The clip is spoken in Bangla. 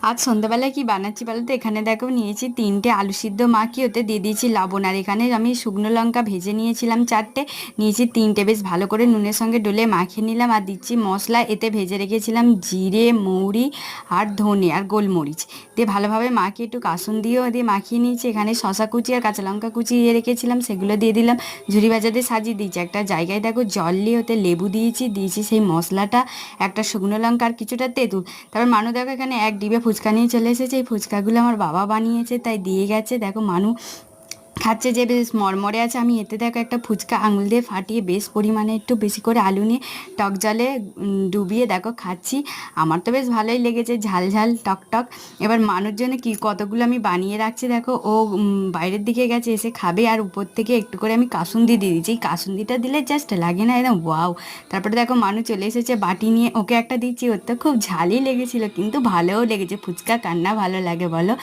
আজ সন্ধ্যাবেলায় কি বানাচ্ছি বলো তো? এখানে দেখো নিয়েছি 3টে আলু সিদ্ধ মাখিয়ে ওতে দিয়ে দিয়েছি লবণ, আর এখানে আমি শুকনো লঙ্কা ভেজে নিয়েছিলাম 4টে, নিয়েছি 3টে, বেশ ভালো করে নুনের সঙ্গে ডলে মাখিয়ে নিলাম। আর দিচ্ছি মশলা, এতে ভেজে রেখেছিলাম জিরে, মৌরি আর ধনে আর গোলমরিচ দিয়ে ভালোভাবে মাখিয়ে একটু কাসুন দিয়েও দিয়ে মাখিয়ে নিয়েছি। এখানে শশা কুচি আর কাঁচা লঙ্কা কুচি দিয়ে রেখেছিলাম, সেগুলো দিয়ে দিলাম। ঝুরি ভাজা দিয়ে সাজিয়ে দিয়েছি। একটা জায়গায় দেখো জল দিয়ে ওতে লেবু দিয়েছি, দিয়েছি সেই মশলাটা, একটা শুকনো লঙ্কা আর কিছুটা তেঁতুল। তারপর মানু দেখো এখানে এক ডিবে ফুচকা নিয়ে চলে এসেছে। এই ফুচকাগুলো আমার বাবা বানিয়েছে, তাই দিয়ে গেছে। দেখো মানু খাচ্ছে যে বেশ মরমরে আছে। আমি এতে দেখো একটা ফুচকা আঙুল দিয়ে ফাটিয়ে বেশ পরিমাণে একটু বেশি করে আলু নিয়ে টক জলে ডুবিয়ে দেখো খাচ্ছি। আমার তো বেশ ভালোই লেগেছে, ঝাল ঝাল টক টক। এবার মানুষ জন্য কি কতগুলো আমি বানিয়ে রাখছি দেখো। ও বাইরের দিকে গেছে, এসে খাবে। আর উপর থেকে একটু করে আমি কাসুন্দি দিয়ে দিচ্ছি। এই কাসুন্দিটা দিলে জাস্ট লাগে না একদম ওয়াও। তারপরে দেখো মানু চলে এসেছে বাটি নিয়ে, ওকে একটা দিচ্ছি। ওর তো খুব ঝালই লেগেছিল কিন্তু ভালোও লেগেছে। ফুচকা কান্না ভালো লাগে বলো?